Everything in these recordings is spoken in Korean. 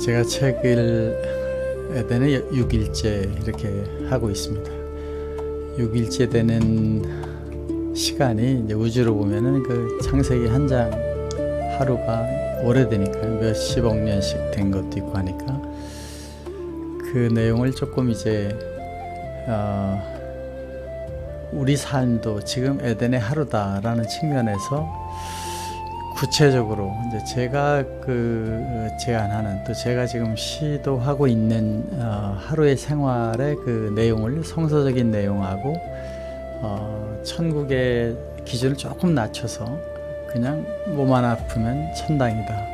제가 책을 에덴의 6일째 이렇게 하고 있습니다. 6일째 되는 시간이 이제 우주로 보면은 그 창세기 한 장 하루가 오래되니까 몇십억 년씩 된 것도 있고 하니까 그 내용을 조금 이제 우리 삶도 지금 에덴의 하루다라는 측면에서 구체적으로 이제 제가 제안하는 또 제가 지금 시도하고 있는 하루의 생활의 그 내용을 성서적인 내용하고 천국의 기준을 조금 낮춰서 그냥 몸만 아프면 천당이다.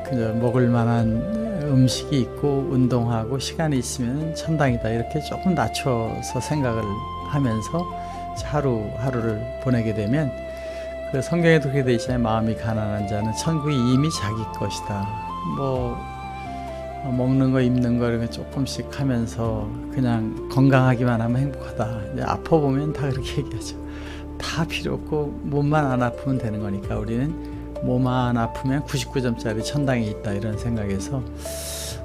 그냥 먹을 만한 음식이 있고 운동하고 시간이 있으면 천당이다. 이렇게 조금 낮춰서 생각을 하면서 하루를 보내게 되면 그 성경에도 그렇게 되어 있잖아요. 마음이 가난한 자는 천국이 이미 자기 것이다. 뭐 먹는 거 입는 거 이런 거 조금씩 하면서 그냥 건강하기만 하면 행복하다. 이제 아파 보면 다 그렇게 얘기하죠. 다 필요 없고 몸만 안 아프면 되는 거니까 우리는 몸만 아프면 99점짜리 천당에 있다 이런 생각에서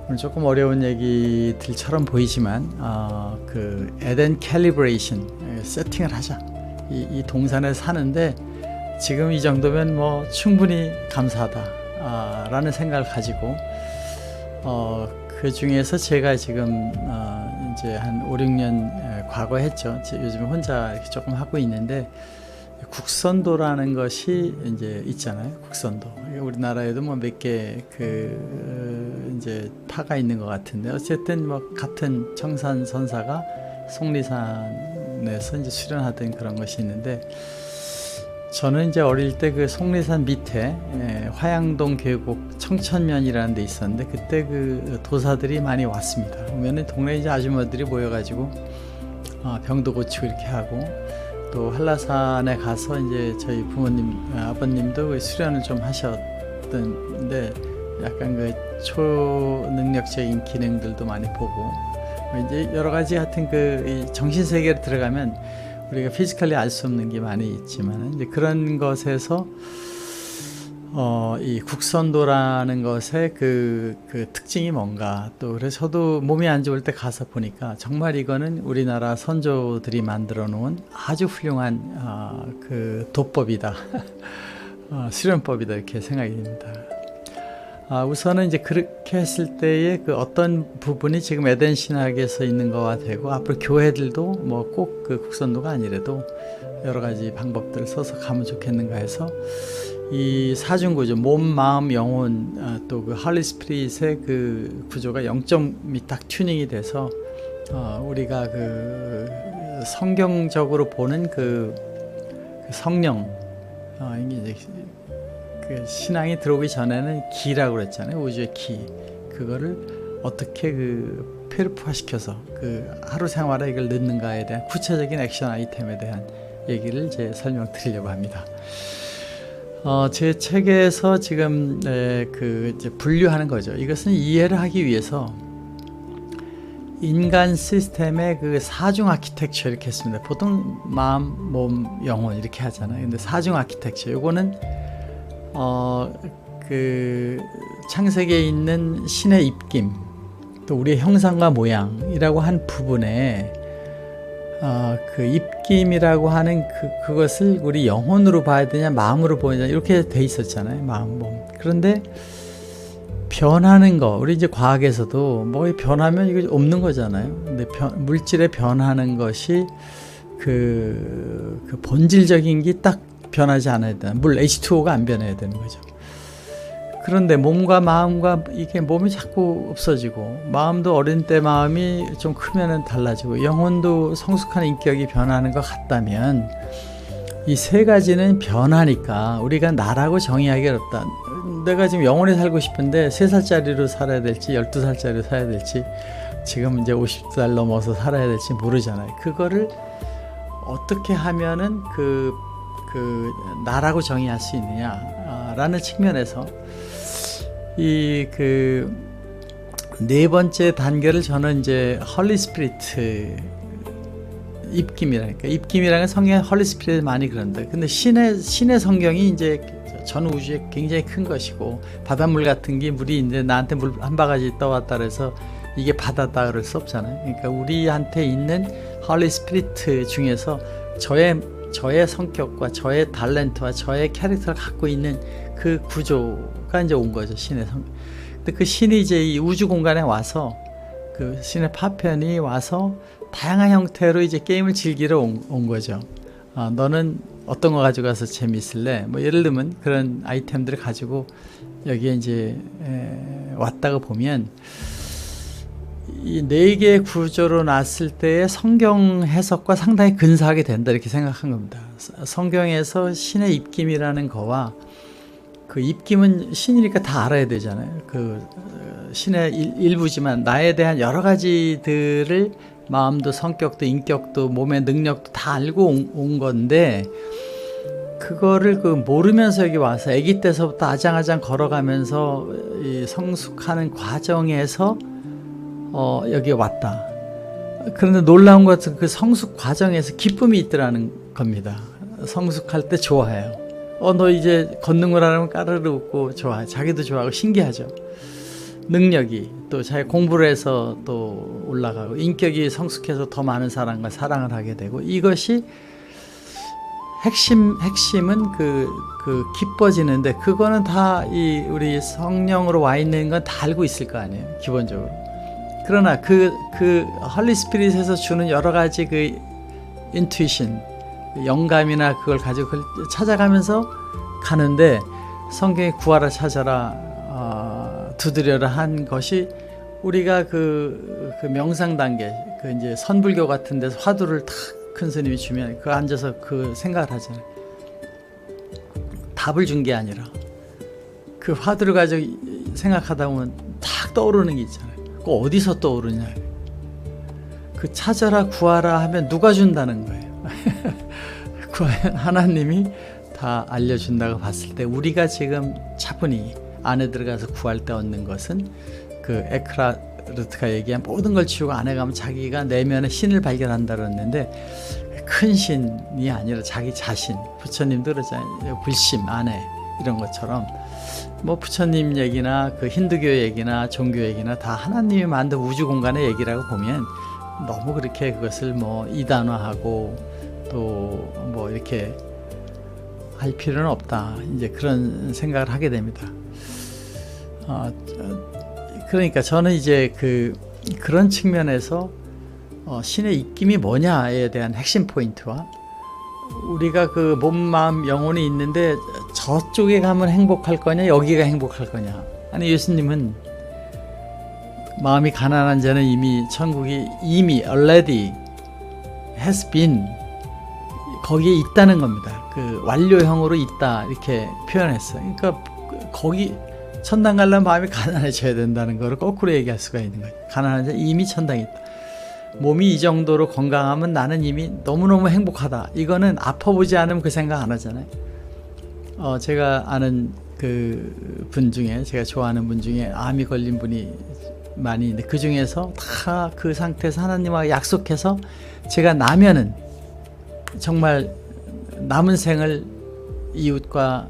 오늘 조금 어려운 얘기들처럼 보이지만 그 에덴 캘리브레이션 세팅을 하자. 이 동산에 사는데 지금 이 정도면 뭐 충분히 감사하다 라는 생각을 가지고 그 중에서 제가 지금 이제 한 5, 6년 과거 했죠. 요즘 혼자 이렇게 조금 하고 있는데 국선도라는 것이 이제 있잖아요. 국선도. 우리나라에도 뭐 몇 개 이제 파가 있는 것 같은데 어쨌든 뭐 같은 청산 선사가 속리산에서 이제 수련하던 그런 것이 있는데 저는 이제 어릴 때 그 속리산 밑에 화양동 계곡 청천면이라는 데 있었는데 그때 그 도사들이 많이 왔습니다. 보면은 동네 이제 아주머니들이 모여가지고 병도 고치고 이렇게 하고 또 한라산에 가서 이제 저희 부모님 아버님도 그 수련을 좀 하셨던데 약간 그 초능력적인 기능들도 많이 보고 이제 여러 가지 하여튼 이 정신 세계로 들어가면 우리가 피지컬리 알 수 없는 게 많이 있지만 이제 그런 것에서 이 국선도라는 것의 그 특징이 뭔가 또 그래서 저도 몸이 안 좋을 때 가서 보니까 정말 이거는 우리나라 선조들이 만들어 놓은 아주 훌륭한 그 도법이다. 수련법이다 이렇게 생각이 됩니다. 우선은 이제 그렇게 했을 때의 그 어떤 부분이 지금 에덴 신학에서 있는 거와 되고 앞으로 교회들도 뭐 꼭 그 국선도가 아니라도 여러 가지 방법들을 써서 가면 좋겠는가 해서 이 사중구조 몸, 마음, 영혼 또 그 할리 스피릿의 그 구조가 0점이 딱 튜닝이 돼서 우리가 그 성경적으로 보는 그 성령 이게 이제 그 신앙이 들어오기 전에는 기라고 그랬잖아요. 우주의 기. 그거를 어떻게 그 페르프화시켜서 그 하루 생활에 이걸 넣는가에 대한 구체적인 액션 아이템에 대한 얘기를 이제 설명드리려고 합니다. 제 책에서 지금 이제 분류하는 거죠. 이것은 이해를 하기 위해서 인간 시스템의 그 사중 아키텍처 이렇게 했습니다. 보통 마음, 몸, 영혼 이렇게 하잖아요. 근데 사중 아키텍처 요거는 그 창세기에 있는 신의 입김 또 우리의 형상과 모양이라고 한 부분에 그 입김이라고 하는 그것을 우리 영혼으로 봐야 되냐 마음으로 보야 되냐 이렇게 돼 있었잖아요. 마음, 몸. 그런데 변하는 거 우리 이제 과학에서도 뭐 변하면 이거 없는 거잖아요. 근데 물질의 변하는 것이 그 본질적인 게 딱 변하지 않아야 되나. 물 H2O가 안 변해야 되는 거죠. 그런데 몸과 마음과 이게 몸이 자꾸 없어지고 마음도 어린 때 마음이 좀 크면은 달라지고 영혼도 성숙한 인격이 변하는 것 같다면 이 세 가지는 변하니까 우리가 나라고 정의하기 어렵다. 내가 지금 영원히 살고 싶은데 3살짜리로 살아야 될지 12살짜리로 살아야 될지 지금 이제 50살 넘어서 살아야 될지 모르잖아요. 그거를 어떻게 하면은 그 나라고 정의할 수 있느냐라는 측면에서 이 네 번째 단계를 저는 이제 헐리 스피리트 입김이라니까 입김이라는 성경에 헐리 스피릿 많이 그런다. 근데 신의 성경이 이제 전 우주에 굉장히 큰 것이고, 바닷물 같은 게 물이 이제 나한테 물 한 바가지 떠왔다 그래서 이게 바다다 그럴 수 없잖아요. 그러니까 우리한테 있는 홀리 스피리트 중에서 저의 성격과 저의 탤런트와 저의 캐릭터를 갖고 있는 그 구조가 이제 온 거죠, 신의 성. 근데 그 신이 이제 이 우주 공간에 와서, 그 신의 파편이 와서 다양한 형태로 이제 게임을 즐기러 온 거죠. 너는 어떤 거 가져가서 재미있을래? 뭐 예를 들면 그런 아이템들을 가지고 여기에 이제 왔다가 보면, 이 네 개의 구조로 놨을 때의 성경 해석과 상당히 근사하게 된다, 이렇게 생각한 겁니다. 성경에서 신의 입김이라는 거와, 그 입김은 신이니까 다 알아야 되잖아요. 그 신의 일부지만 나에 대한 여러 가지들을, 마음도 성격도 인격도 몸의 능력도 다 알고 온 건데, 그거를 그 모르면서 여기 와서 아기 때서부터 아장아장 걸어가면서 이 성숙하는 과정에서 여기에 왔다. 그런데 놀라운 것은 그 성숙 과정에서 기쁨이 있더라는 겁니다. 성숙할 때 좋아해요. 너 이제 걷는 걸 하면 까르르 웃고 좋아해. 자기도 좋아하고 신기하죠. 능력이, 또 자기 공부를 해서 또 올라가고, 인격이 성숙해서 더 많은 사람과 사랑을 하게 되고, 이것이 핵심은 그 기뻐지는데, 그거는 다 우리 성령으로 와 있는 건 다 알고 있을 거 아니에요, 기본적으로. 그러나 그 홀리 스피릿에서 주는 여러 가지 그 인투이션, 영감이나 그걸 가지고 그걸 찾아가면서 가는데, 성경에 구하라 찾아라 두드려라 한 것이, 우리가 그 명상 단계, 그 이제 선불교 같은 데서 화두를 탁 큰 스님이 주면 그 앉아서 그 생각을 하잖아요. 답을 준 게 아니라 그 화두를 가지고 생각하다 보면 탁 떠오르는 게 있잖아요. 그 어디서 떠오르냐. 그 찾아라 구하라 하면 누가 준다는 거예요. 하나님이 다 알려준다고 봤을 때, 우리가 지금 차분히 안에 들어가서 구할 때 얻는 것은, 그 에크하르트가 얘기한 모든 걸 치우고 안에 가면 자기가 내면의 신을 발견한다 그랬는데, 큰 신이 아니라 자기 자신, 부처님도 그러잖아요. 불심, 안에, 이런 것처럼 뭐 부처님 얘기나 그 힌두교 얘기나 종교 얘기나 다 하나님이 만든 우주 공간의 얘기라고 보면, 너무 그렇게 그것을 뭐 이단화하고 또 뭐 이렇게 할 필요는 없다, 이제 그런 생각을 하게 됩니다. 그러니까 저는 이제 그런 측면에서 신의 입김이 뭐냐에 대한 핵심 포인트와, 우리가 그 몸, 마음, 영혼이 있는데 저쪽에 가면 행복할 거냐, 여기가 행복할 거냐. 아니, 예수님은 마음이 가난한 자는 이미 천국이 이미 already has been 거기에 있다는 겁니다. 그 완료형으로 있다, 이렇게 표현했어요. 그러니까 거기 천당 가려면 마음이 가난해져야 된다는 거를 거꾸로 얘기할 수가 있는 거예요. 가난한 자 이미 천당에 있다. 몸이 이 정도로 건강하면 나는 이미 너무너무 행복하다. 이거는 아파보지 않으면 그 생각 안 하잖아요. 제가 아는 그 분 중에, 제가 좋아하는 분 중에 암이 걸린 분이 많이 있는데, 그 중에서 다 그 상태에서 하나님과 약속해서 제가 나면은 정말 남은 생을 이웃과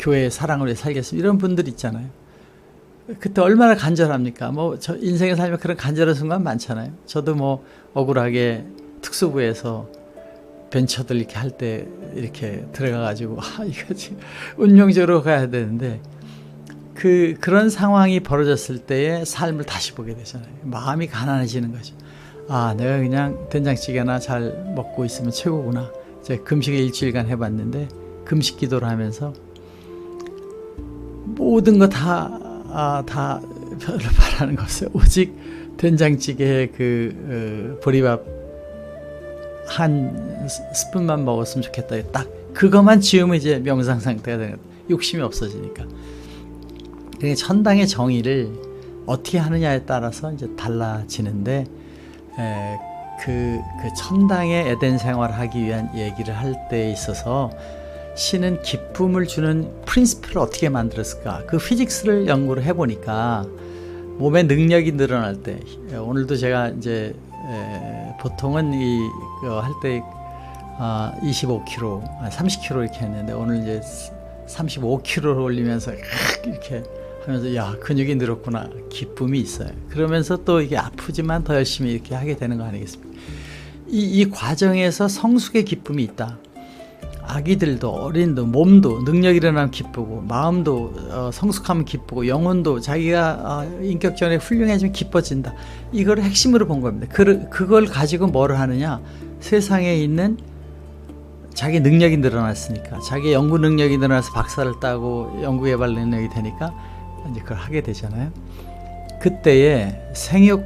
교회의 사랑을 위해 살겠습니다, 이런 분들 있잖아요. 그때 얼마나 간절합니까? 뭐 저 인생에 살면 그런 간절한 순간 많잖아요. 저도 뭐 억울하게 특수부에서 벤처들 이렇게 할 때 이렇게 들어가가지고 이거 지금 운명적으로 가야 되는데, 그런 상황이 벌어졌을 때의 삶을 다시 보게 되잖아요. 마음이 가난해지는 거죠. 내가 그냥 된장찌개나 잘 먹고 있으면 최고구나. 제가 금식을 일주일간 해봤는데, 금식 기도를 하면서 모든 거 다 별로 바라는 거 없어요. 오직 된장찌개에 보리밥 한 스푼만 먹었으면 좋겠다. 딱 그것만 지우면 이제 명상 상태가 되는 거예요. 욕심이 없어지니까. 그러니까 천당의 정의를 어떻게 하느냐에 따라서 이제 달라지는데, 그 천당의 에덴 생활을 하기 위한 얘기를 할 때 있어서, 신은 기쁨을 주는 프린시플을 어떻게 만들었을까? 그 피직스를 연구를 해보니까 몸의 능력이 늘어날 때, 오늘도 제가 이제 보통은 할 때 25kg, 30kg 이렇게 했는데 오늘 이제 35kg를 올리면서 이렇게 하면서 야, 근육이 늘었구나, 기쁨이 있어요. 그러면서 또 이게 아프지만 더 열심히 이렇게 하게 되는 거 아니겠습니까? 이 과정에서 성숙의 기쁨이 있다. 아기들도 어린도 몸도 능력이 일어나면 기쁘고, 마음도 성숙하면 기쁘고, 영혼도 자기가 인격적으로 훌륭해지면 기뻐진다. 이걸 핵심으로 본 겁니다. 그걸 가지고 뭐를 하느냐, 세상에 있는 자기 능력이 늘어났으니까, 자기 연구 능력이 늘어나서 박사를 따고 연구 개발 능력이 되니까 이제 그걸 하게 되잖아요. 그때에 생육,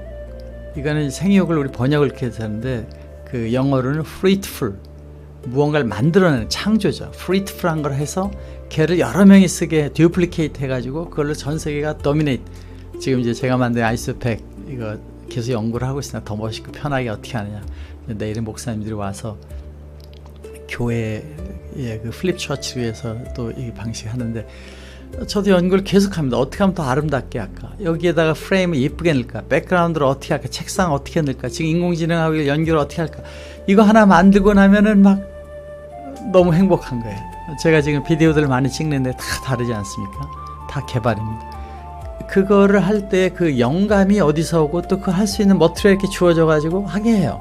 이거는 생육을 우리 번역을 이렇게 하는데 그 영어로는 fruitful, 무언가를 만들어내는 창조죠. fruitful한 걸 해서 걔를 여러 명이 쓰게 duplicate 해가지고 그걸로 전 세계가 dominate. 지금 이제 제가 만든 아이스팩 이거 계속 연구를 하고 있으니까 더 멋있고 편하게 어떻게 하느냐. 내일은 목사님들이 와서 교회의 그 플립 처치를 위해서 또 이 방식 하는데, 저도 연구를 계속합니다. 어떻게 하면 더 아름답게 할까? 여기에다가 프레임을 예쁘게 넣을까? 백그라운드를 어떻게 할까? 책상 어떻게 넣을까? 지금 인공지능하고 연결을 어떻게 할까? 이거 하나 만들고 나면은 막 너무 행복한 거예요. 제가 지금 비디오들을 많이 찍는데 다 다르지 않습니까? 다 개발입니다. 그거를 할 때 그 영감이 어디서 오고 또 그 할 수 있는 머티리얼 이렇게 주어져 가지고 하게 해요.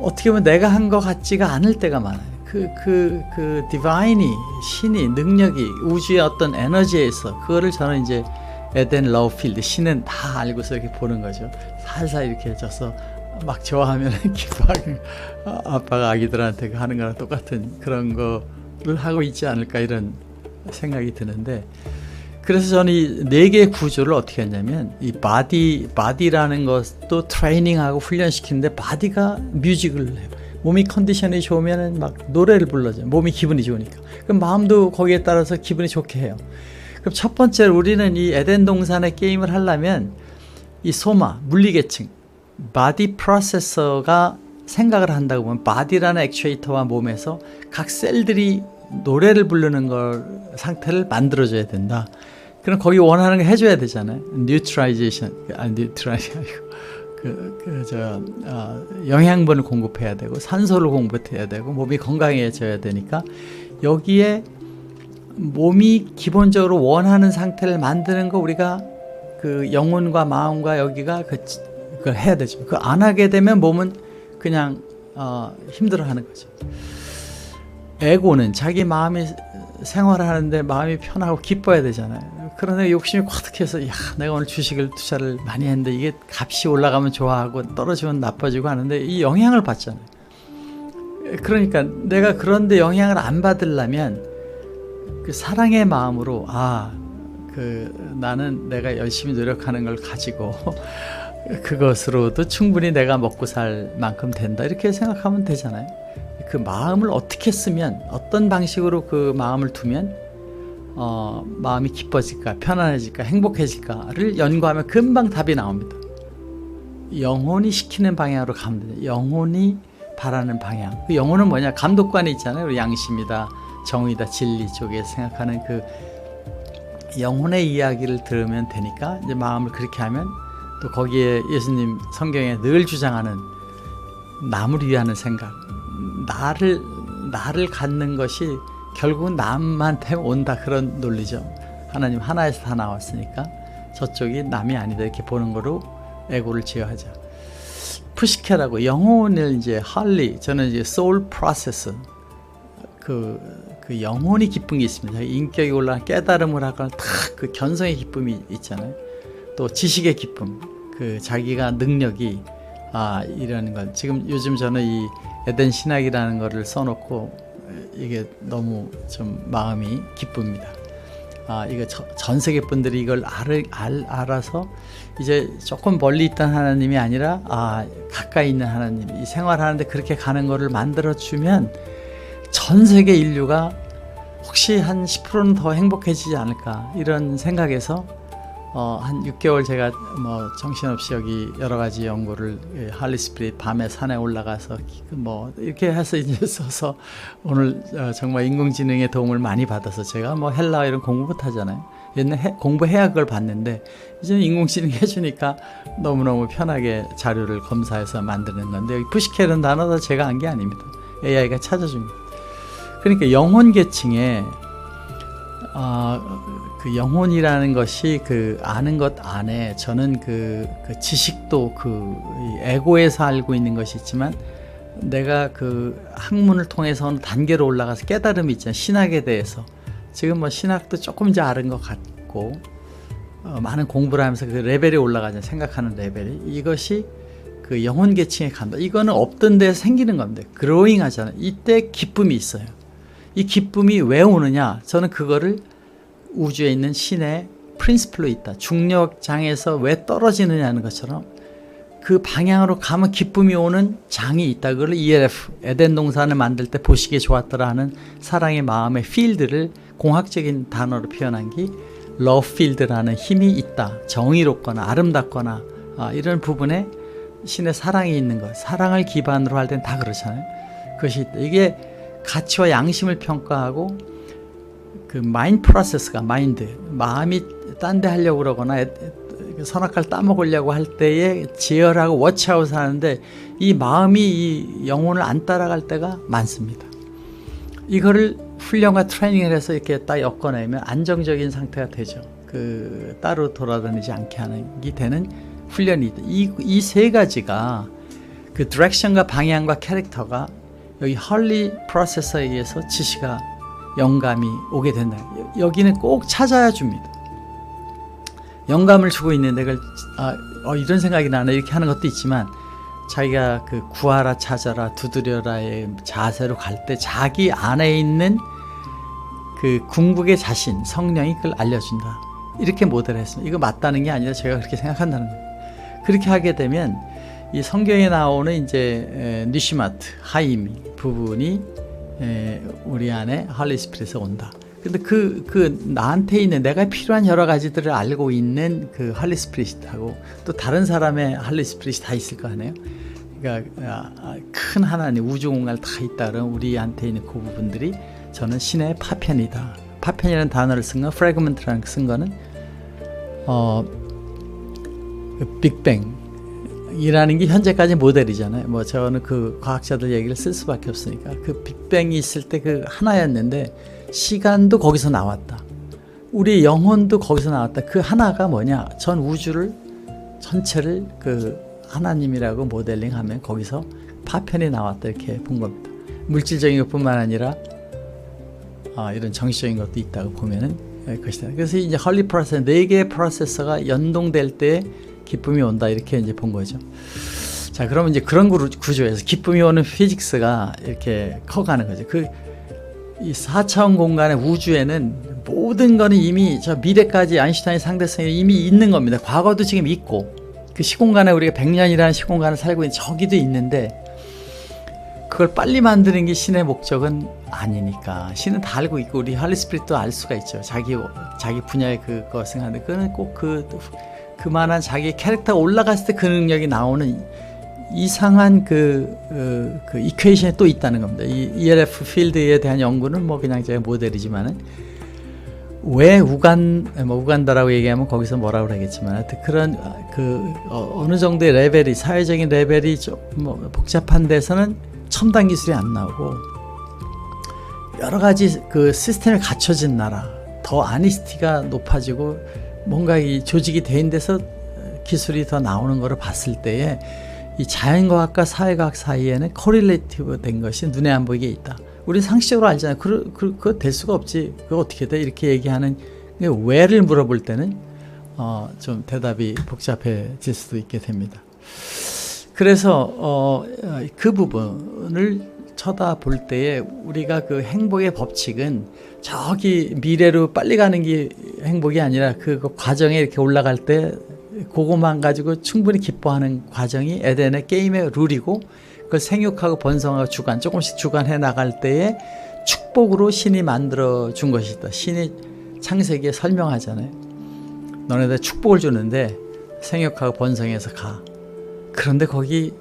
어떻게 보면 내가 한 것 같지가 않을 때가 많아요. 그 디바인이, 신이, 능력이, 우주의 어떤 에너지에서, 그거를 저는 이제 에덴 러우필드, 신은 다 알고서 이렇게 보는 거죠. 살살 이렇게 해줘서 막 좋아하면 기뻐하고, 아빠가 아기들한테 하는 거랑 똑같은 그런 거를 하고 있지 않을까, 이런 생각이 드는데, 그래서 저는 이 네 개의 구조를 어떻게 했냐면, 이 바디라는 것도 트레이닝하고 훈련시키는데, 바디가 뮤직을 해요. 몸이 컨디션이 좋으면 막 노래를 불러줘요. 몸이 기분이 좋으니까. 그럼 마음도 거기에 따라서 기분이 좋게 해요. 그럼 첫 번째로 우리는 이 에덴 동산의 게임을 하려면 이 소마, 물리계층, 바디 프로세서가 생각을 한다고 보면 바디라는 액추에이터와 몸에서 각 셀들이 노래를 부르는 걸 상태를 만들어줘야 된다. 그럼 거기 원하는 거 해줘야 되잖아요. 뉴트라이제이션, 뉴트라이제이션 아니고 영양분을 공급해야 되고 산소를 공급해야 되고 몸이 건강해져야 되니까, 여기에 몸이 기본적으로 원하는 상태를 만드는 거 우리가 그 영혼과 마음과 여기가 그걸 해야 되죠. 그거 안 하게 되면 몸은 그냥 힘들어하는 거죠. 에고는 자기 마음이 생활을 하는데 마음이 편하고 기뻐야 되잖아요. 그런데 욕심이 꽉득해서, 야, 내가 오늘 주식을 투자를 많이 했는데 이게 값이 올라가면 좋아하고 떨어지면 나빠지고 하는데 이 영향을 받잖아요. 그러니까 내가 그런데 영향을 안 받으려면 그 사랑의 마음으로, 나는 내가 열심히 노력하는 걸 가지고 그것으로도 충분히 내가 먹고 살 만큼 된다, 이렇게 생각하면 되잖아요. 그 마음을 어떻게 쓰면, 어떤 방식으로 그 마음을 두면 마음이 기뻐질까, 편안해질까, 행복해질까를 연구하면 금방 답이 나옵니다. 영혼이 시키는 방향으로 가면 돼요. 영혼이 바라는 방향. 그 영혼은 뭐냐? 감독관이 있잖아요. 양심이다, 정의다, 진리 쪽에 생각하는 그 영혼의 이야기를 들으면 되니까, 이제 마음을 그렇게 하면 또 거기에 예수님 성경에 늘 주장하는 남을 위하는 생각, 나를 갖는 것이 결국은 남한테 온다, 그런 논리죠. 하나님 하나에서 다 나왔으니까 저쪽이 남이 아니다, 이렇게 보는 거로 에고를 제어하자. 푸시케라고 영혼을 이제 저는 이제 소울 프로세스, 그 영혼이 기쁜 게 있습니다. 인격이 올라간 깨달음을 하거나 그 견성의 기쁨이 있잖아요. 또 지식의 기쁨, 그 자기가 능력이 이런 걸, 지금 요즘 저는 이 에덴 신학이라는 거를 써놓고 이게 너무 좀 마음이 기쁩니다. 이거 전 세계 분들이 이걸 알아서 이제 조금 멀리 있던 하나님이 아니라 가까이 있는 하나님, 이 생활하는데 그렇게 가는 거를 만들어주면 전 세계 인류가 혹시 한 10%는 더 행복해지지 않을까, 이런 생각에서 한 6개월 제가 뭐 정신없이 여기 여러 가지 연구를, 할리스피릿 밤에 산에 올라가서 뭐 이렇게 해서 이제 써서 오늘 정말 인공지능의 도움을 많이 받아서, 제가 뭐 헬라 이런 공부 못 하잖아요. 옛날 공부해야 그걸 봤는데 이제는 인공지능이 해주니까 너무너무 편하게 자료를 검사해서 만드는 건데, 여기 푸시케라는 단어도 제가 한 게 아닙니다. AI가 찾아줍니다. 그러니까 영혼 계층에 그 영혼이라는 것이 그 아는 것 안에 저는 그 지식도 그 에고에서 알고 있는 것이 있지만 내가 그 학문을 통해서 어느 단계로 올라가서 깨달음이 있잖아요. 신학에 대해서 지금 뭐 신학도 조금 이제 아는 것 같고 많은 공부를 하면서 그 레벨이 올라가잖아요. 생각하는 레벨이. 이것이 그 영혼 계층에 간다. 이거는 없던 데서 생기는 겁니다. 그로잉 하잖아요. 이때 기쁨이 있어요. 이 기쁨이 왜 오느냐? 저는 그거를 우주에 있는 신의 프린시플로 있다. 중력장에서 왜 떨어지느냐는 것처럼 그 방향으로 가면 기쁨이 오는 장이 있다. 그걸 ELF, 에덴 동산을 만들 때 보시기에 좋았더라 하는 사랑의 마음의 필드를 공학적인 단어로 표현한 게 러브 필드라는 힘이 있다. 정의롭거나 아름답거나 이런 부분에 신의 사랑이 있는 것. 사랑을 기반으로 할 땐 다 그렇잖아요. 그것이 있다. 이게 가치와 양심을 평가하고 그 마인드 프로세스가 마음이 딴 데 하려고 그러거나 선악과를 따먹으려고 할 때에 제어하고 워치아웃 하는데 이 마음이 이 영혼을 안 따라갈 때가 많습니다. 이거를 훈련과 트레이닝을 해서 이렇게 딱 엮어내면 안정적인 상태가 되죠. 그 따로 돌아다니지 않게 하는 게 되는 훈련이 있다. 이 세 가지가 그 디렉션과 방향과 캐릭터가 여기 헐리 프로세서에 의해서 지시가 영감이 오게 된다. 여기는 꼭 찾아야 줍니다. 영감을 주고 있는데 그걸 이런 생각이 나네 이렇게 하는 것도 있지만 자기가 그 구하라 찾아라 두드려라의 자세로 갈 때 자기 안에 있는 그 궁극의 자신 성령이 그걸 알려준다. 이렇게 모델을 했습니다. 이거 맞다는 게 아니라 제가 그렇게 생각한다는 거예요. 그렇게 하게 되면 이 성경에 나오는 이제 니시마트 하임 부분이 우리 안에 할리 스피릿에서 온다. 근데 그 나한테 있는 내가 필요한 여러 가지들을 알고 있는 그 할리 스피릿하고 또 다른 사람의 할리 스피릿이 다 있을 거 아니에요. 그러니까 큰 하나님 우주 공간을 다 있다 그러면 우리한테 있는 그 부분들이 저는 신의 파편이다. 파편이라는 단어를 쓴 건 프래그먼트라는 쓴 거는 빅뱅이라는 게 현재까지 모델이잖아요. 뭐 저는 그 과학자들 얘기를 쓸 수밖에 없으니까 그 빅뱅이 있을 때 그 하나였는데 시간도 거기서 나왔다. 우리 영혼도 거기서 나왔다. 그 하나가 뭐냐? 전 우주를 전체를 그 하나님이라고 모델링하면 거기서 파편이 나왔다 이렇게 본 겁니다. 물질적인 것뿐만 아니라 이런 정신적인 것도 있다고 보면은 것이다. 그래서 이제 헐리 프로세서 4개의 프로세서가 연동될 때 기쁨이 온다 이렇게 이제 본 거죠. 자, 그러면 이제 그런 구조에서 기쁨이 오는 피직스가 이렇게 커가는 거죠. 이 4차원 공간의 우주에는 모든 거는 이미 저 미래까지 아인슈타인 상대성이 이미 있는 겁니다. 과거도 지금 있고 그 시공간에 우리가 100년이라는 시공간을 살고 있는 저기도 있는데 그걸 빨리 만드는 게 신의 목적은 아니니까 신은 다 알고 있고 우리 할리 스피릿도 알 수가 있죠. 자기 분야의 그것을 하는데 그거는 꼭 그만한 자기 캐릭터가 올라갔을 때 그 능력이 나오는 이상한 그 이퀘이션이 또 있다는 겁니다. 이 ELF 필드에 대한 연구는 뭐 그냥 제가 모델이지만은 왜 우간다라고 얘기하면 거기서 뭐라고 그러겠지만 하여튼 그런 어느 정도의 레벨이 사회적인 레벨이 좀 뭐 복잡한 데서는 첨단 기술이 안 나오고 여러 가지 그 시스템이 갖춰진 나라 더 아니스티가 높아지고 뭔가 이 조직이 된 데서 기술이 더 나오는 거를 봤을 때에 이 자연과학과 사회과학 사이에는 코릴레이티브 된 것이 눈에 안 보이게 있다. 우리 상식적으로 알잖아요. 그거 될 수가 없지. 그거 어떻게 돼? 이렇게 얘기하는 왜를 물어볼 때는 좀 대답이 복잡해질 수도 있게 됩니다. 그래서 그 부분을 쳐다볼 때에 우리가 그 행복의 법칙은 저기 미래로 빨리 가는 게 행복이 아니라 그 과정에 이렇게 올라갈 때 그것만 가지고 충분히 기뻐하는 과정이 에덴의 게임의 룰이고 그걸 생육하고 번성하고 조금씩 주관해 나갈 때에 축복으로 신이 만들어 준 것이다. 신이 창세기에 설명하잖아요. 너네들 축복을 주는데 생육하고 번성해서 가. 그런데 거기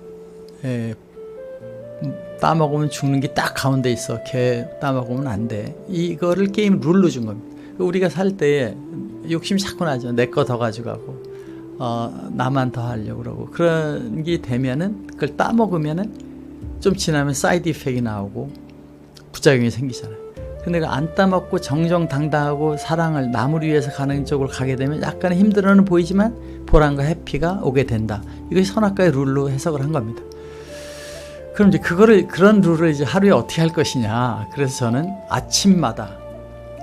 따먹으면 죽는 게 딱 가운데 있어. 개 따먹으면 안 돼. 이거를 게임 룰로 준 겁니다. 우리가 살 때에 욕심이 자꾸 나죠. 내 거 더 가져가고 나만 더 하려고 그러고 그런 게 되면은 그걸 따먹으면은 좀 지나면 사이드 이펙이 나오고 부작용이 생기잖아요. 근데 그 안 따먹고 정정당당하고 사랑을 남을 위해서 가는 쪽으로 가게 되면 약간의 힘들어는 보이지만 보람과 해피가 오게 된다. 이것이 선악과의 룰로 해석을 한 겁니다. 그럼 이제 그런 룰을 이제 하루에 어떻게 할 것이냐. 그래서 저는 아침마다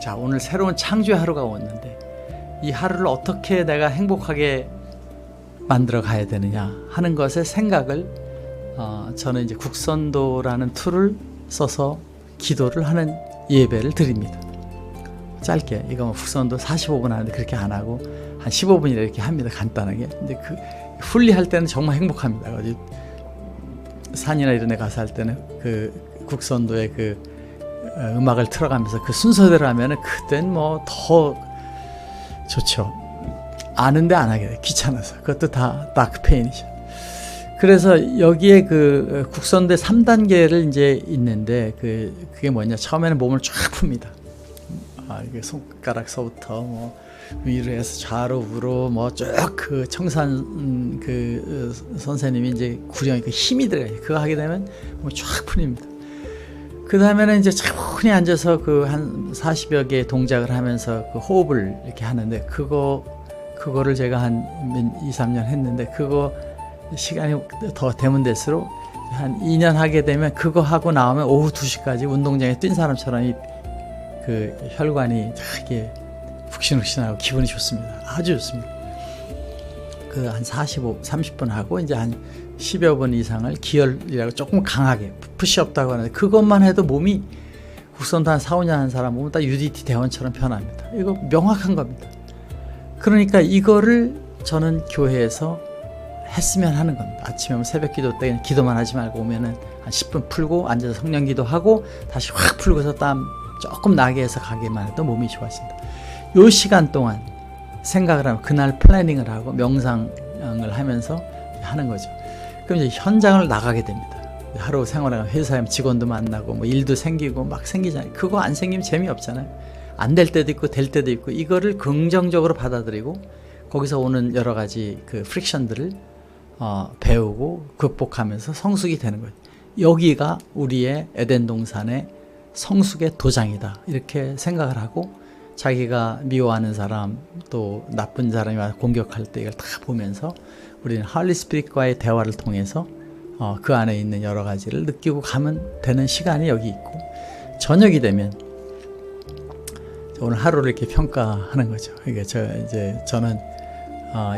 자, 오늘 새로운 창조의 하루가 왔는데 이 하루를 어떻게 내가 행복하게 만들어 가야 되느냐 하는 것에 생각을 저는 이제 국선도라는 툴을 써서 기도를 하는 예배를 드립니다. 짧게 이거 뭐 국선도 45분 하는데 그렇게 안 하고 한 15분이라 이렇게 합니다. 간단하게. 근데 그 훈리할 때는 정말 행복합니다. 어디 산이나 이런 데 가서 할 때는 그 국선도의 그 음악을 틀어가면서 그 순서대로 하면은 그땐 뭐 더 좋죠. 아는데 안 하게 돼. 귀찮아서. 그것도 다 다크페인이죠. 그래서 여기에 그 국선대 3단계를 이제 있는데 그게 뭐냐. 처음에는 몸을 쫙 풉니다. 이게 손가락서부터 뭐 위로 해서 좌로 우로 뭐 쭉 그 청산 그 선생님이 이제 구령이 그 힘이 들어가요. 그거 하게 되면 뭐 쫙 풀립니다. 그 다음에는 이제 차분히 앉아서 그 한 40여 개의 동작을 하면서 그 호흡을 이렇게 하는데 그거를 제가 한 2, 3년 했는데 그거 시간이 더 되면 될수록 한 2년 하게 되면 그거 하고 나오면 오후 2시까지 운동장에 뛴 사람처럼 그 혈관이 이렇게 푹신푹신하고 기분이 좋습니다. 아주 좋습니다. 그 한 30분 하고 이제 한 10여 분 이상을 기혈이라고 조금 강하게 푸시업다고 하는데 그것만 해도 몸이 국선도 한 4, 5년 한 사람 몸은 다 UDT 대원처럼 변합니다. 이거 명확한 겁니다. 그러니까 이거를 저는 교회에서 했으면 하는 겁니다. 아침에 오면 새벽 기도 때 기도만 하지 말고 오면은 한 10분 풀고 앉아서 성령 기도하고 다시 확 풀고서 땀 조금 나게 해서 가기만 해도 몸이 좋아진다. 요 시간 동안 생각을 하고 그날 플래닝을 하고 명상을 하면서 하는 거죠. 그럼 이제 현장을 나가게 됩니다. 하루 생활하면 회사에 직원도 만나고 뭐 일도 생기고 막 생기잖아요. 그거 안 생기면 재미없잖아요. 안 될 때도 있고 될 때도 있고 이거를 긍정적으로 받아들이고 거기서 오는 여러 가지 그 프릭션들을 배우고 극복하면서 성숙이 되는 거예요. 여기가 우리의 에덴 동산의 성숙의 도장이다. 이렇게 생각을 하고 자기가 미워하는 사람 또 나쁜 사람이 와서 공격할 때 이걸 다 보면서 우리는 할리 스피릿과의 대화를 통해서 그 안에 있는 여러 가지를 느끼고 가면 되는 시간이 여기 있고 저녁이 되면 오늘 하루를 이렇게 평가하는 거죠. 이게 저는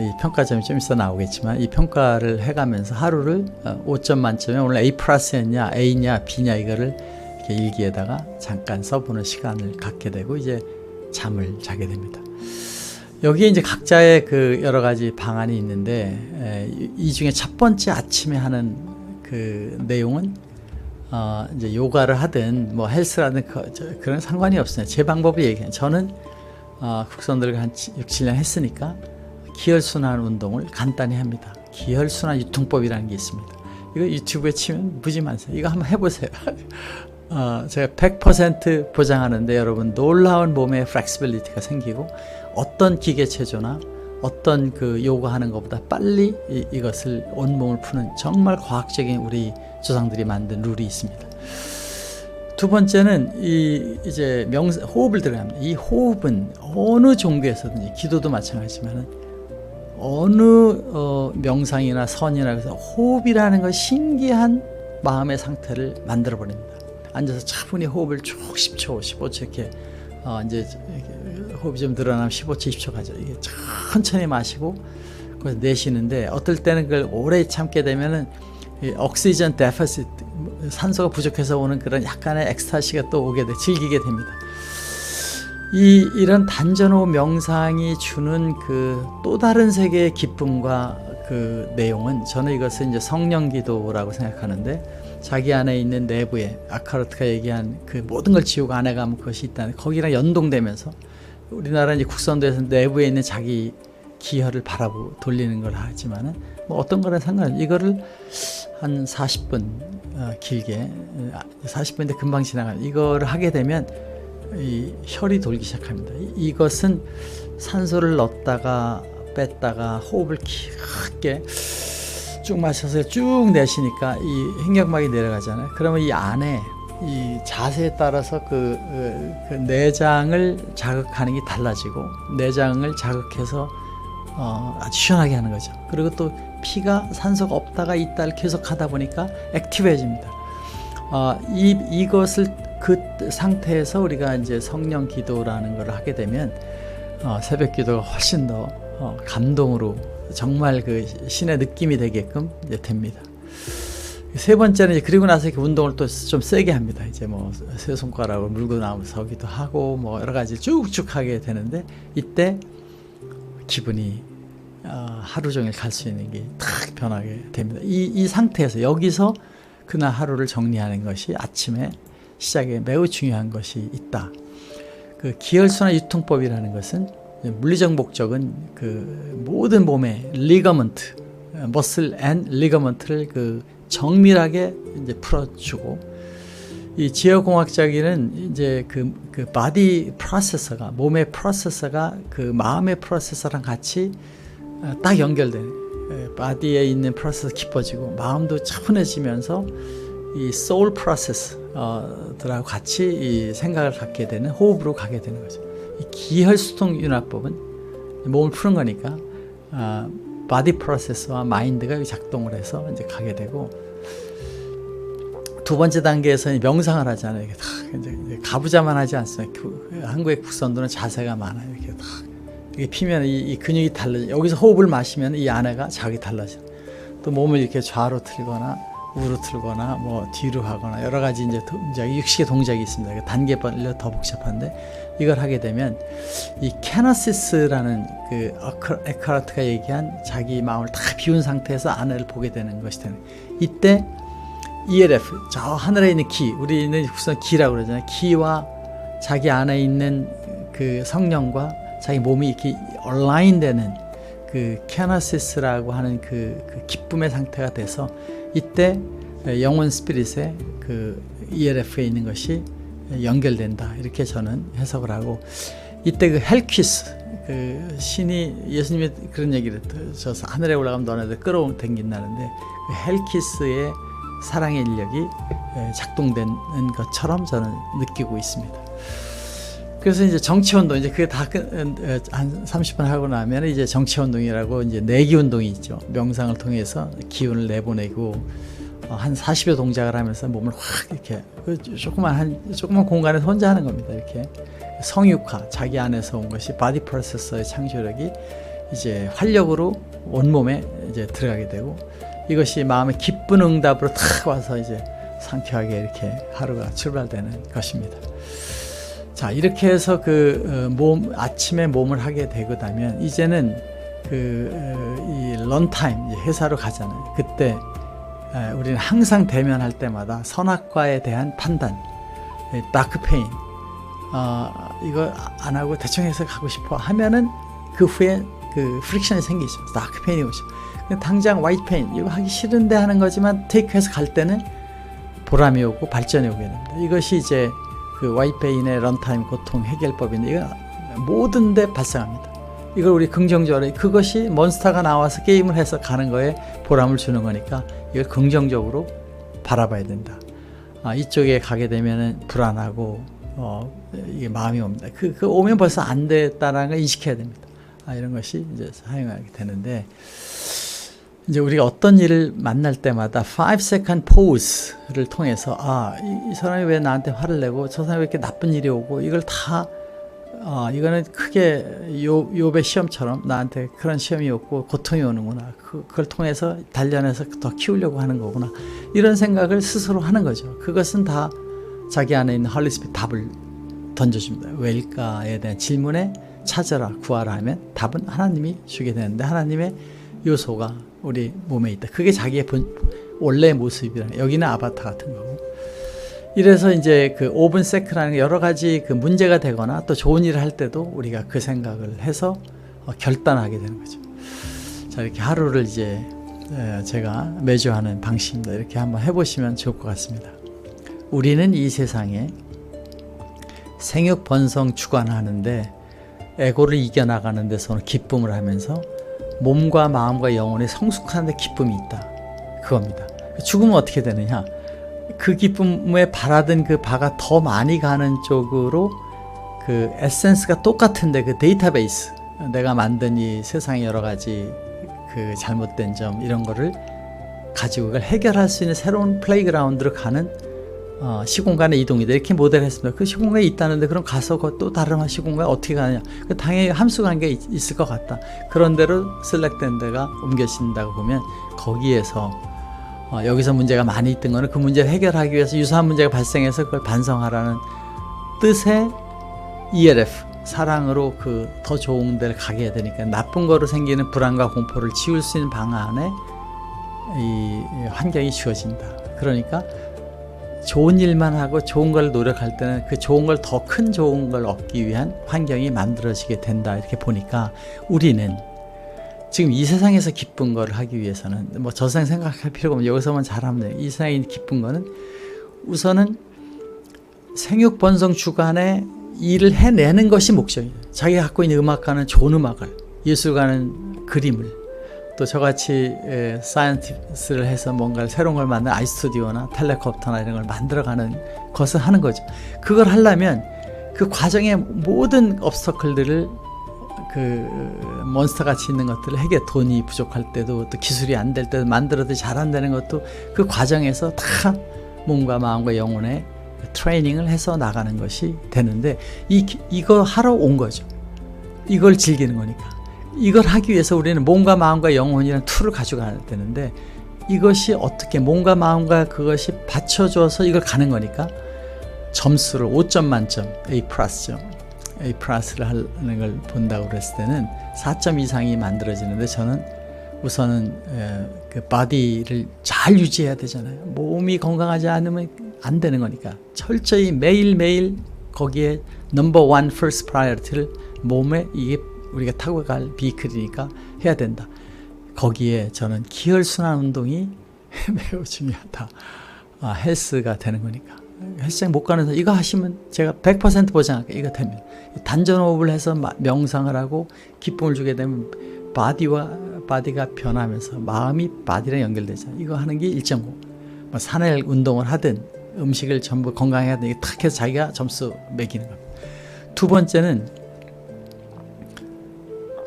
이 평가점이 좀 있어 나오겠지만 이 평가를 해가면서 하루를 5점 만점에 오늘 A 플러스였냐 A냐 B냐 이거를 이렇게 일기에다가 잠깐 써보는 시간을 갖게 되고 이제 잠을 자게 됩니다. 여기에 이제 각자의 그 여러 가지 방안이 있는데 이 중에 첫 번째 아침에 하는 그 내용은 이제 요가를 하든 뭐 헬스라든 그런 상관이 없어요. 제 방법을 얘기해요. 저는 국선들과 한 6, 7년 했으니까 기혈순환 운동을 간단히 합니다. 기혈순환 유통법이라는 게 있습니다. 이거 유튜브에 치면 무지 많습니다. 이거 한번 해보세요. 제가 100% 보장하는데 여러분 놀라운 몸의 플렉시빌리티가 생기고 어떤 기계체조나 어떤 그 요가하는 것보다 빨리 이것을 온몸을 푸는 정말 과학적인 우리 조상들이 만든 룰이 있습니다. 두 번째는 이제 호흡을 들어갑니다. 이 호흡은 어느 종교에서든지 기도도 마찬가지지만 어느 명상이나 선이나 그래서 호흡이라는 것 신기한 마음의 상태를 만들어 버립니다. 앉아서 차분히 호흡을 쭉 10초, 15초 이렇게 이제 호흡이 좀 늘어나면 15초, 20초 가죠. 이게 천천히 마시고 그래서 내쉬는데 어떨 때는 그걸 오래 참게 되면은 옥시전 데피시트 산소가 부족해서 오는 그런 약간의 엑스타시가 또 오게 돼 즐기게 됩니다. 이런 단전호 명상이 주는 그 또 다른 세계의 기쁨과 그 내용은 저는 이것을 이제 성령 기도라고 생각하는데 자기 안에 있는 내부에 아카르트가 얘기한 그 모든 걸 지우고 안에 가면 그것이 있다는 거기랑 연동되면서 우리나라 이제 국선도에서 내부에 있는 자기 기혈을 바라보고 돌리는 걸 하지만은 뭐 어떤 거랑 상관없이 이거를 한 40분 길게 40분인데 금방 지나가는 이거를 하게 되면 이 혈이 돌기 시작합니다. 이것은 산소를 넣었다가 뺐다가 호흡을 깊게 쭉 마셔서 쭉 내쉬니까 이 횡격막이 내려가잖아요. 그러면 이 안에 이 자세에 따라서 그 내장을 자극하는 게 달라지고 내장을 자극해서 아주 시원하게 하는 거죠. 그리고 또 피가 산소가 없다가 있다를 계속 하다 보니까 액티브해집니다. 이것을 그 상태에서 우리가 이제 성령 기도라는 걸 하게 되면 새벽 기도가 훨씬 더 감동으로 정말 그 신의 느낌이 되게끔 이제 됩니다. 세 번째는 이제 그리고 나서 이렇게 운동을 또 좀 세게 합니다. 이제 뭐 세 손가락을 물고 나서기도 하고 뭐 여러 가지 쭉쭉 하게 되는데 이때 기분이 하루 종일 갈 수 있는 게 탁 변하게 됩니다. 이 상태에서 여기서 그날 하루를 정리하는 것이 아침에 시작에 매우 중요한 것이 있다. 그 기혈순환 유통법이라는 것은 물리적 목적은 그 모든 몸의 리거먼트, 머슬 앤 리거먼트를 그 정밀하게 이제 풀어주고 이 지혈공학자기는 이제 그 바디 프로세서가 몸의 프로세서가 그 마음의 프로세서랑 같이 딱 연결되는 바디에 있는 프로세서 깊어지고 마음도 차분해지면서 이 소울 프로세스들하고 같이 이 생각을 갖게 되는 호흡으로 가게 되는 거죠. 이 기혈수통윤화법은 몸을 푸는 거니까 바디 프로세스와 마인드가 작동을 해서 이제 가게 되고 두 번째 단계에서는 명상을 하잖아요. 이렇게 딱 이제 가부좌만 하지 않습니다. 한국의 국선도는 자세가 많아요. 이렇게 딱 이게 피면 이 근육이 달라져. 여기서 호흡을 마시면 이 안에가 자극이 달라져. 또 몸을 이렇게 좌로 틀거나 우로 틀거나 뭐 뒤로 하거나 여러 가지 이제 동작이 육식의 동작이 있습니다. 단계별로 더 복잡한데 이걸 하게 되면 이 캐너시스라는 그 에카르트가 얘기한 자기 마음을 다 비운 상태에서 안을 보게 되는 것이 되는. 이때 ELF 저 하늘에 있는 기, 우리는 우선 기라고 그러잖아요. 기와 자기 안에 있는 그 성령과 자기 몸이 이렇게 얼라인되는 그 캐너시스라고 하는 그 기쁨의 상태가 돼서 이때 영혼 스피릿의 그 ELF에 있는 것이 연결된다. 이렇게 저는 해석을 하고 이때 그 헬퀴스 그 신이 예수님이 그런 얘기를 저 하늘에 올라가면 너네들 끌어당긴다는데 그 헬퀴스의 사랑의 인력이 작동되는 것처럼 저는 느끼고 있습니다. 그래서 이제 정치운동, 이제 그게 다 한 30분 하고 나면 이제 정치운동이라고 이제 내기 운동이 있죠. 명상을 통해서 기운을 내보내고 한 40여 동작을 하면서 몸을 확 이렇게 조그만 공간에서 혼자 하는 겁니다. 이렇게 성육화, 자기 안에서 온 것이 바디 프로세서의 창조력이 이제 활력으로 온몸에 이제 들어가게 되고 이것이 마음의 기쁜 응답으로 탁 와서 이제 상쾌하게 이렇게 하루가 출발되는 것입니다. 자, 이렇게 해서 아침에 몸을 하게 되고 나면 이제는 이 런타임, 회사로 가잖아요. 그때 우리는 항상 대면할 때마다 선악과에 대한 판단, 다크 페인, 이거 안 하고 대충 해서 가고 싶어 하면은 그 후에 그 프릭션이 생기죠. 다크 페인이 오죠. 당장 화이트 페인, 이거 하기 싫은데 하는 거지만 테이크해서 갈 때는 보람이 오고 발전이 오게 됩니다. 이것이 이제 그 화이트 페인의 런타임 고통 해결법인데 이거 모든 데 발생합니다. 이걸 우리 긍정적으로 그것이 몬스터가 나와서 게임을 해서 가는 거에 보람을 주는 거니까 이걸 긍정적으로 바라봐야 된다. 이쪽에 가게 되면은 불안하고 이게 마음이 옵니다. 그 오면 벌써 안 됐다라는 걸 인식해야 됩니다. 이런 것이 이제 사용하게 되는데 이제 우리가 어떤 일을 만날 때마다 5second pause를 통해서 이 사람이 왜 나한테 화를 내고 저 사람이 왜 이렇게 나쁜 일이 오고 이걸 다 이거는 크게 욥의 시험처럼 나한테 그런 시험이 없고 고통이 오는구나. 그걸 통해서 단련해서 더 키우려고 하는 거구나. 이런 생각을 스스로 하는 거죠. 그것은 다 자기 안에 있는 홀리스피릿 답을 던져줍니다. 왜일까에 대한 질문에 찾아라, 구하라 하면 답은 하나님이 주게 되는데 하나님의 요소가 우리 몸에 있다. 그게 자기의 원래의 모습이라. 여기는 아바타 같은 거고. 이래서 이제 그 오븐 세크라는 여러 가지 그 문제가 되거나 또 좋은 일을 할 때도 우리가 그 생각을 해서 결단하게 되는 거죠. 자, 이렇게 하루를 이제 제가 매주 하는 방식입니다. 이렇게 한번 해보시면 좋을 것 같습니다. 우리는 이 세상에 생육 번성 주관하는데 에고를 이겨나가는 데서는 기쁨을 하면서 몸과 마음과 영혼이 성숙하는 데 기쁨이 있다. 그겁니다. 죽으면 어떻게 되느냐? 그 기쁨에 바라던 그 바가 더 많이 가는 쪽으로 그 에센스가 똑같은데 그 데이터베이스, 내가 만든 이 세상의 여러 가지 그 잘못된 점 이런 거를 가지고 그걸 해결할 수 있는 새로운 플레이그라운드로 가는 시공간의 이동이다. 이렇게 모델을 했습니다. 그 시공간에 있다는데 그럼 가서 또 다른 시공간에 어떻게 가느냐. 당연히 함수관계가 있을 것 같다. 그런 대로 셀렉된 데가 옮겨진다고 보면 거기에서 여기서 문제가 많이 있던 거는 그 문제를 해결하기 위해서 유사한 문제가 발생해서 그걸 반성하라는 뜻의 ELF, 사랑으로 그 더 좋은 데를 가게 해야 되니까 나쁜 거로 생기는 불안과 공포를 지울 수 있는 방안에 이 환경이 주어진다. 그러니까 좋은 일만 하고 좋은 걸 노력할 때는 그 좋은 걸 더 큰 좋은 걸 얻기 위한 환경이 만들어지게 된다. 이렇게 보니까 우리는 지금 이 세상에서 기쁜 걸 하기 위해서는 뭐 저 세상 생각할 필요가 없는, 여기서만 잘하면 돼요. 이 세상에 기쁜 거는 우선은 생육 번성 주간에 일을 해내는 것이 목적이에요. 자기가 갖고 있는 음악가는 좋은 음악을, 예술가는 그림을, 또 저같이 사이언티스트를 해서 뭔가를 새로운 걸 만드는 아이스튜디오나 텔레콥터나 이런 걸 만들어가는 것을 하는 거죠. 그걸 하려면 그 과정의 모든 obstacle들을 그 몬스터같이 있는 것들을 해결, 돈이 부족할 때도 또 기술이 안 될 때도 만들어도 잘 안 되는 것도 그 과정에서 다 몸과 마음과 영혼의 트레이닝을 해서 나가는 것이 되는데 이거 하러 온 거죠. 이걸 즐기는 거니까. 이걸 하기 위해서 우리는 몸과 마음과 영혼이라는 툴을 가져가야 되는데 이것이 어떻게 몸과 마음과 그것이 받쳐줘서 이걸 가는 거니까 점수를 5점 만점 A+점 A+를 하는 걸 본다고 그랬을 때는 4점 이상이 만들어지는데 저는 우선은 그 바디를 잘 유지해야 되잖아요. 몸이 건강하지 않으면 안 되는 거니까 철저히 매일매일 거기에 넘버 원 first priority를 몸에 이게 우리가 타고 갈 비클이니까 해야 된다. 거기에 저는 기혈순환 운동이 매우 중요하다. 헬스가 되는 거니까. 헬스장 못 가는 사람 이거 하시면 제가 100% 보장할게요. 이거 되면. 단전호흡을 해서 명상을 하고 기쁨을 주게 되면 바디가 변하면서 마음이 바디랑 연결되잖아요. 이거 하는 게 1.5. 뭐 산행 운동을 하든 음식을 전부 건강해야 되는 게 탁 해서 자기가 점수 매기는 겁니다. 두 번째는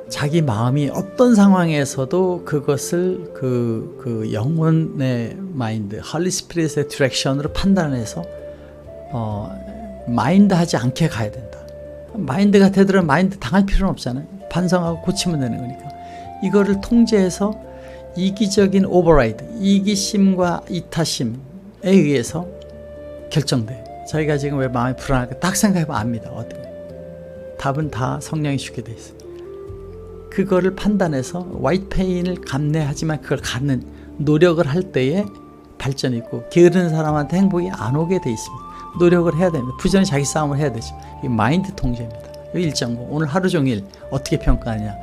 자기 마음이 어떤 상황에서도 그것을 그 영혼의 마인드, 홀리 스피릿의 디렉션으로 판단해서 마인드 하지 않게 가야 된다. 마인드가 되더라도 마인드 당할 필요는 없잖아요. 반성하고 고치면 되는 거니까. 이거를 통제해서 이기적인 오버라이드, 이기심과 이타심에 의해서 결정돼. 자기가 지금 왜 마음이 불안할까 딱 생각해보면 압니다. 어떻게. 답은 다 성령이 주게 돼 있어요. 그거를 판단해서 화이트 페인을 감내하지만 그걸 갖는 노력을 할 때에 발전이 있고 게으른 사람한테 행복이 안 오게 돼 있습니다. 노력을 해야 됩니다. 부지런히 자기 싸움을 해야 되죠. 이게 마인드 통제입니다. 1.5 오늘 하루 종일 어떻게 평가하냐.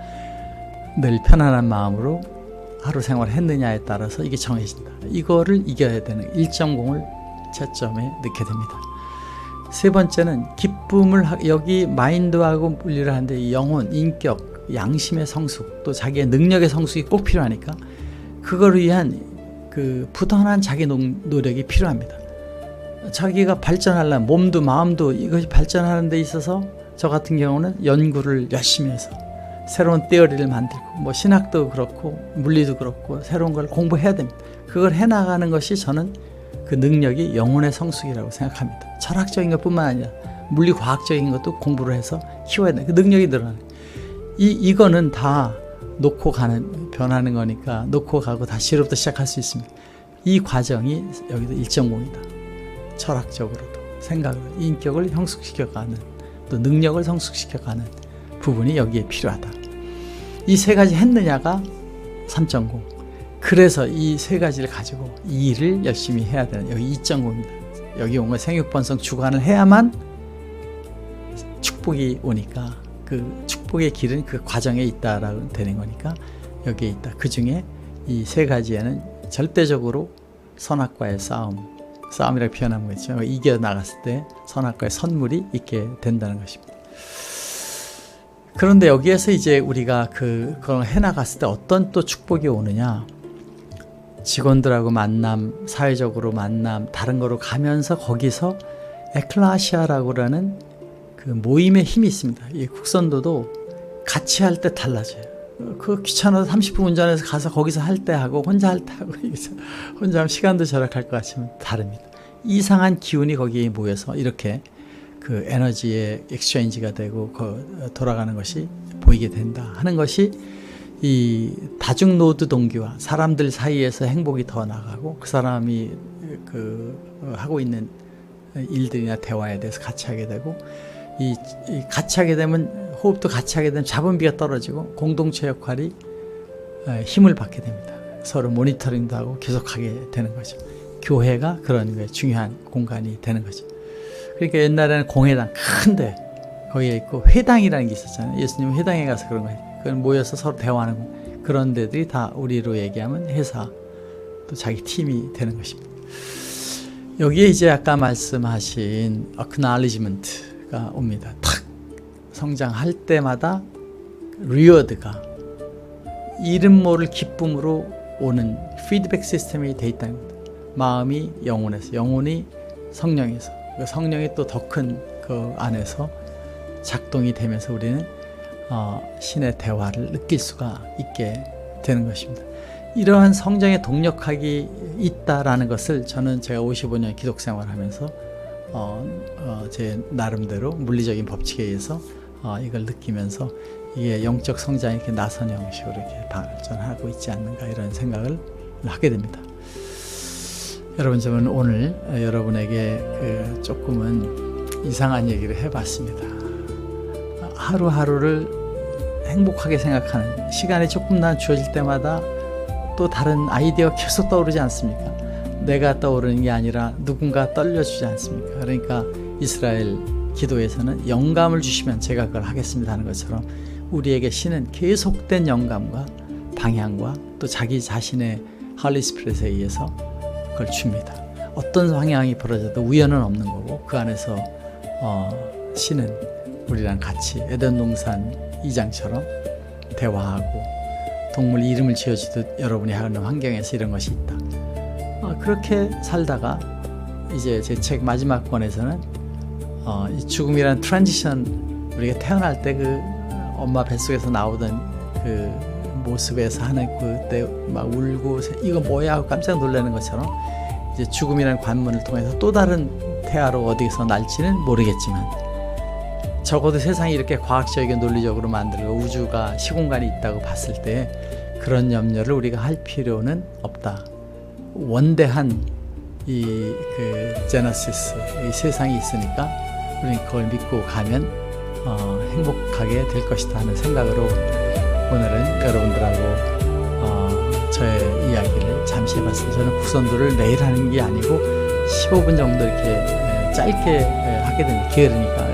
늘 편안한 마음으로 하루 생활을 했느냐에 따라서 이게 정해진다. 이거를 이겨야 되는 1.0을 채점에 넣게 됩니다. 세 번째는 기쁨을 여기 마인드하고 분리를 하는데 영혼, 인격, 양심의 성숙, 또 자기의 능력의 성숙이 꼭 필요하니까 그걸 위한 그 부단한 자기 노력이 필요합니다. 자기가 발전하려면 몸도 마음도 이것이 발전하는 데 있어서 저 같은 경우는 연구를 열심히 해서 새로운 테오리를 만들고 뭐 신학도 그렇고 물리도 그렇고 새로운 걸 공부해야 됩니다. 그걸 해나가는 것이 저는 그 능력이 영혼의 성숙이라고 생각합니다. 철학적인 것뿐만 아니라 물리과학적인 것도 공부를 해서 키워야 돼. 그 능력이 늘어나는. 이거는 다 놓고 가는, 변하는 거니까 놓고 가고 다시 시로부터 시작할 수 있습니다. 이 과정이 여기도 1.0이다. 철학적으로도 생각을, 인격을 형성시켜가는, 또 능력을 성숙시켜가는 부분이 여기에 필요하다. 이 세 가지 했느냐가 3.0. 그래서 이 세 가지를 가지고 이 일을 열심히 해야 되는 여기 2.0입니다. 여기 온 거 생육번성 주관을 해야만 축복이 오니까 그 축복의 길은 그 과정에 있다라고 되는 거니까 여기에 있다. 그 중에 이 세 가지에는 절대적으로 선악과의 싸움이라고 표현하는 거죠. 이겨나갔을 때 선악과의 선물이 있게 된다는 것입니다. 그런데 여기에서 이제 우리가 그걸 해나갔을 때 어떤 또 축복이 오느냐. 직원들하고 만남, 사회적으로 만남, 다른 거로 가면서 거기서 에클라시아라고 하는 그 모임의 힘이 있습니다. 이 국선도도 같이 할 때 달라져요. 그 귀찮아서 30분 운전해서 가서 거기서 할 때 하고 혼자 할 때 하고 혼자 하면 시간도 절약할 것 같지만 다릅니다. 이상한 기운이 거기에 모여서 이렇게 그 에너지의 엑스체인지가 되고 돌아가는 것이 보이게 된다 하는 것이 이 다중 노드 동기화, 사람들 사이에서 행복이 더 나가고 그 사람이 하고 있는 일들이나 대화에 대해서 같이 하게 되고 이 같이 하게 되면 호흡도 같이 하게 되면 자본비가 떨어지고 공동체 역할이 힘을 받게 됩니다. 서로 모니터링도 하고 계속하게 되는 거죠. 교회가 그런 중요한 공간이 되는 거죠. 그러니까 옛날에는 공회당 큰데 거기에 있고 회당이라는 게 있었잖아요. 예수님은 회당에 가서 그런 거예요. 그건 모여서 서로 대화하는 그런 데들이 다 우리로 얘기하면 회사 또 자기 팀이 되는 것입니다. 여기에 이제 아까 말씀하신 acknowledgement가 옵니다. 탁 성장할 때마다 리워드가 이름 모를 기쁨으로 오는 피드백 시스템이 돼 있다는 겁니다. 마음이 영혼에서, 영혼이 성령에서, 성령이 또 더 큰 그 안에서 작동이 되면서 우리는 신의 대화를 느낄 수가 있게 되는 것입니다. 이러한 성장의 동력학이 있다라는 것을 저는 제가 55년 기독 생활하면서 제 나름대로 물리적인 법칙에 의해서 이걸 느끼면서 이게 영적 성장이 이렇게 나선 형식으로 이렇게 발전하고 있지 않는가 이런 생각을 하게 됩니다. 여러분, 저는 오늘 여러분에게 조금은 이상한 얘기를 해봤습니다. 하루하루를 행복하게 생각하는 시간이 조금만 주어질 때마다 또 다른 아이디어가 계속 떠오르지 않습니까? 내가 떠오르는 게 아니라 누군가 떨려주지 않습니까? 그러니까 이스라엘 기도에서는 영감을 주시면 제가 그걸 하겠습니다 하는 것처럼 우리에게 신은 계속된 영감과 방향과 또 자기 자신의 홀리 스피릿에 의해서 그걸 줍니다. 어떤 방향이 벌어져도 우연은 없는 거고 그 안에서 신은 우리랑 같이 에덴 동산 2장처럼 대화하고 동물 이름을 지어주듯 여러분이 하는 환경에서 이런 것이 있다. 그렇게 살다가 이제 제 책 마지막 권에서는 이 죽음이란 트랜지션, 우리가 태어날 때 그 엄마 뱃속에서 나오던 그 모습에서 하는 그때 막 울고 이거 뭐야 하고 깜짝 놀라는 것처럼 이제 죽음이라는 관문을 통해서 또 다른 태아로 어디서 날지는 모르겠지만 적어도 세상이 이렇게 과학적이고 논리적으로 만들고 우주가 시공간이 있다고 봤을 때 그런 염려를 우리가 할 필요는 없다. 원대한 이 제너시스, 이 세상이 있으니까 우리는 그걸 믿고 가면 행복하게 될 것이다 하는 생각으로 오늘은 여러분들하고 저의 이야기를 잠시 해봤습니다. 저는 국선도를 매일 하는 게 아니고 15분 정도 이렇게 짧게 하게 됩니다. 게으르니까.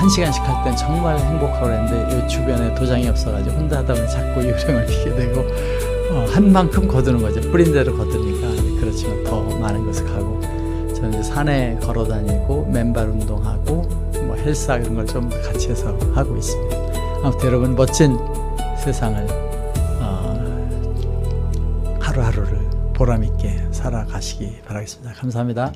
1시간씩 할 땐 정말 행복하고 그랬는데 이 주변에 도장이 없어가지고 혼자 하다 보면 자꾸 요령을 피게 되고 한 만큼 거두는 거죠. 뿌린 대로 거두니까. 그렇지만 더 많은 것을 가고 저는 이제 산에 걸어 다니고 맨발 운동하고 뭐 헬스하고 이런 걸 좀 같이 해서 하고 있습니다. 아무튼 여러분 멋진 세상을 하루하루를 보람있게 살아가시기 바라겠습니다. 감사합니다.